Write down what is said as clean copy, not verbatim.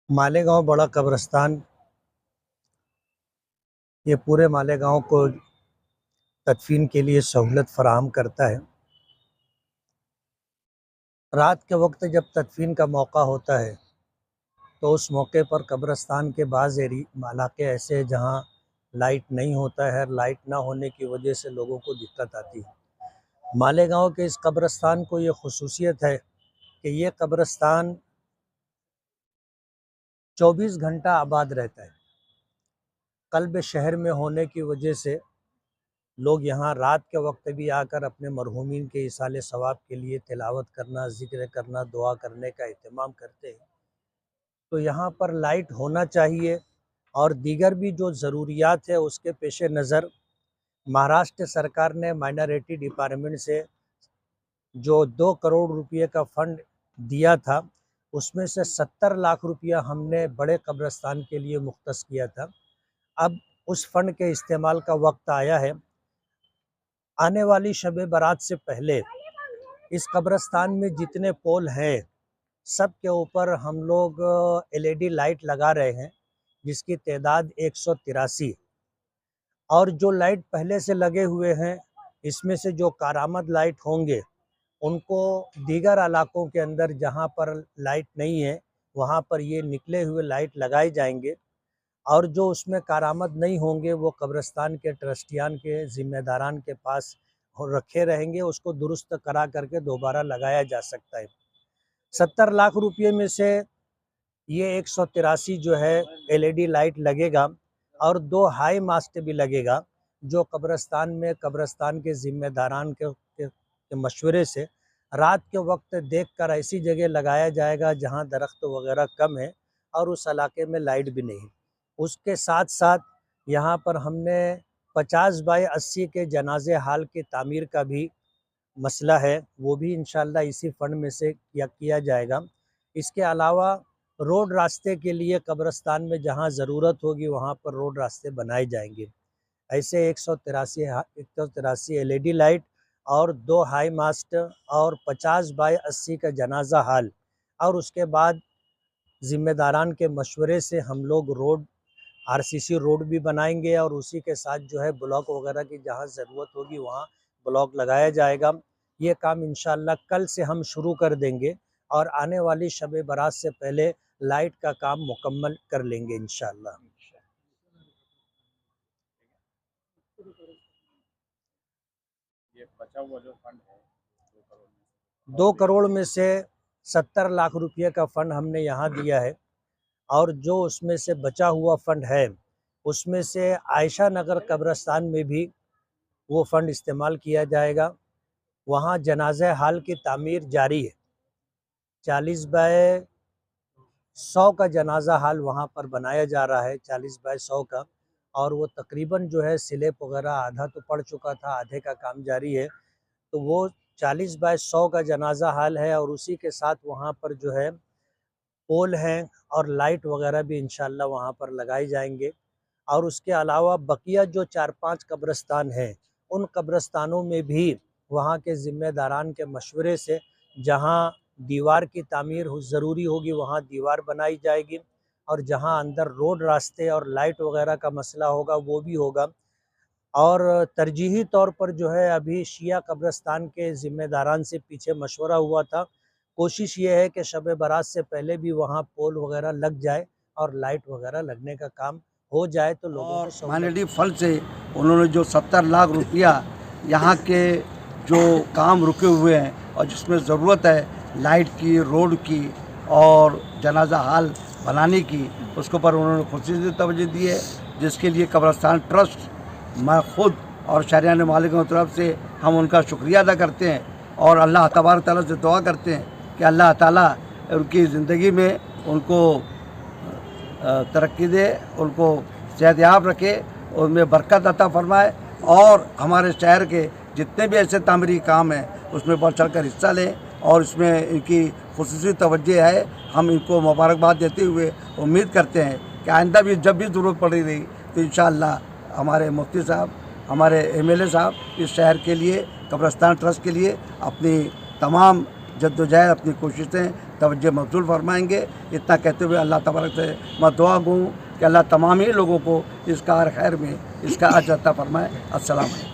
मालेगांव बड़ा कब्रिस्तान ये पूरे मालेगांव को तदफीन के लिए सहूलत फराहम करता है। रात के वक्त जब तदफीन का मौका होता है तो उस मौके पर कब्रिस्तान के बाज़ इलाके ऐसे हैं जहाँ लाइट नहीं होता है। लाइट ना होने की वजह से लोगों को दिक्कत आती है। मालेगांव के इस कब्रिस्तान को ये खुसूसियत है कि ये कब्रिस्तान 24 घंटा आबाद रहता है। कल्ब शहर में होने की वजह से लोग यहाँ रात के वक्त भी आकर अपने मरहूमीन के इसाले सवाब के लिए तिलावत करना, ज़िक्र करना, दुआ करने का एहतमाम करते हैं। तो यहाँ पर लाइट होना चाहिए और दीगर भी जो ज़रूरियात है उसके पेश नज़र महाराष्ट्र सरकार ने माइनॉरिटी डिपार्टमेंट से जो 2 करोड़ रुपये का फ़ंड दिया था, उसमें से 70 लाख रुपया हमने बड़े कब्रिस्तान के लिए मुख्तस किया था। अब उस फ़ंड के इस्तेमाल का वक्त आया है। आने वाली शब बारात से पहले इस कब्रिस्तान में जितने पोल हैं, सब के ऊपर हम लोग LED लाइट लगा रहे हैं, जिसकी तादाद 183। और जो लाइट पहले से लगे हुए हैं, इसमें से जो कारामद लाइट होंगे उनको दीगर इलाकों के अंदर जहां पर लाइट नहीं है वहां पर ये निकले हुए लाइट लगाए जाएंगे। और जो उसमें कारामद नहीं होंगे वो कब्रिस्तान के ट्रस्टियान के ज़िम्मेदारान के पास रखे रहेंगे, उसको दुरुस्त करा करके दोबारा लगाया जा सकता है। 70 लाख रुपये में से ये 183 जो है LED लाइट लगेगा और 2 हाई मास्ट भी लगेगा, जो कब्रिस्तान के ज़िम्मेदारान के मशवरे से रात के वक्त देखकर ऐसी जगह लगाया जाएगा जहां दरख्त वगैरह कम है और उस इलाके में लाइट भी नहीं। उसके साथ साथ यहाँ पर हमने 50 बाई 80 के जनाजे हाल की तामीर का भी मसला है, वो भी इंशाल्लाह इसी फंड में से किया जाएगा। इसके अलावा रोड रास्ते के लिए कब्रिस्तान में जहाँ ज़रूरत होगी वहाँ पर रोड रास्ते बनाए जाएंगे। ऐसे 183 LED लाइट और 2 हाई मास्ट और 50 बाई 80 का जनाजा हाल और उसके बाद ज़िम्मेदारान के मशवरे से हम लोग रोड RCC रोड भी बनाएंगे और उसी के साथ जो है ब्लॉक वगैरह की जहाँ ज़रूरत होगी वहाँ ब्लॉक लगाया जाएगा। ये काम इंशाल्लाह कल से हम शुरू कर देंगे और आने वाली शब बारात से पहले लाइट का काम मुकम्मल कर लेंगे इंशाल्लाह। ये बचा हुआ जो फंड है 2 करोड़ में से 70 लाख रुपये का फ़ंड हमने यहाँ दिया है और जो उसमें से बचा हुआ फ़ंड है उसमें से आयशा नगर कब्रिस्तान में भी वो फ़ंड इस्तेमाल किया जाएगा। वहाँ जनाज़ा हाल की तामीर जारी है। 40 बाय 100 का जनाज़ा हाल वहाँ पर बनाया जा रहा है, 40 बाय 100 का, और वो तकरीबन जो है स्लैब वगैरह आधा तो पड़ चुका था, आधे का काम जारी है। तो वो 40 बाय 100 का जनाज़ा हाल है और उसी के साथ वहाँ पर जो है पोल हैं और लाइट वगैरह भी इंशाल्लाह वहाँ पर लगाए जाएंगे। और उसके अलावा बकिया जो 4-5 कब्रिस्तान हैं, उन कब्रिस्तानों में भी वहाँ के ज़िम्मेदारान के मशवरे से जहाँ दीवार की तामीर ज़रूरी होगी वहाँ दीवार बनाई जाएगी और जहाँ अंदर रोड रास्ते और लाइट वगैरह का मसला होगा वो भी होगा। और तरजीही तौर पर जो है अभी शिया कब्रिस्तान के ज़िम्मेदारान से पीछे मशवरा हुआ था। कोशिश ये है कि शब बारात से पहले भी वहाँ पोल वगैरह लग जाए और लाइट वगैरह लगने का काम हो जाए तो लोगों को सहूलत। माइनॉरिटी फंड से उन्होंने जो 70 लाख रुपया यहाँ के जो काम रुके हुए हैं और जिसमें ज़रूरत है लाइट की, रोड की और जनाजा हाल बनाने की, उसके ऊपर उन्होंने खुसूसी तवज्जो दी है, जिसके लिए कब्रिस्तान ट्रस्ट, मैं खुद और शहरियान मालिकों की तरफ से हम उनका शुक्रिया अदा करते हैं और अल्लाह तबारक तआला से दुआ करते हैं कि अल्लाह ताला उनकी ज़िंदगी में उनको तरक्की दे, उनको सेहतयाब रखे, उनमें बरकत अता फरमाए और हमारे शहर के जितने भी ऐसे तामीरी काम हैं उसमें बढ़ चढ़ कर हिस्सा लें और इसमें इनकी खुसूसी तवज्जो है। हम इनको मुबारकबाद देते हुए उम्मीद करते हैं कि आइंदा भी जब भी ज़रूरत पड़ी रही तो इंशाअल्लाह हमारे मुफ्ती साहब, हमारे MLA साहब इस शहर के लिए, कब्रिस्तान ट्रस्ट के लिए अपनी तमाम जद्दोजहद, अपनी कोशिशें तवज्जो मबसूल फरमाएंगे। इतना कहते हुए अल्लाह तबारक से मैं दुआ गूँ कि अल्लाह तमाम ही लोगों को इस कार खैर में इसका अजर अता फरमाए। अस्सलाम वालेकुम।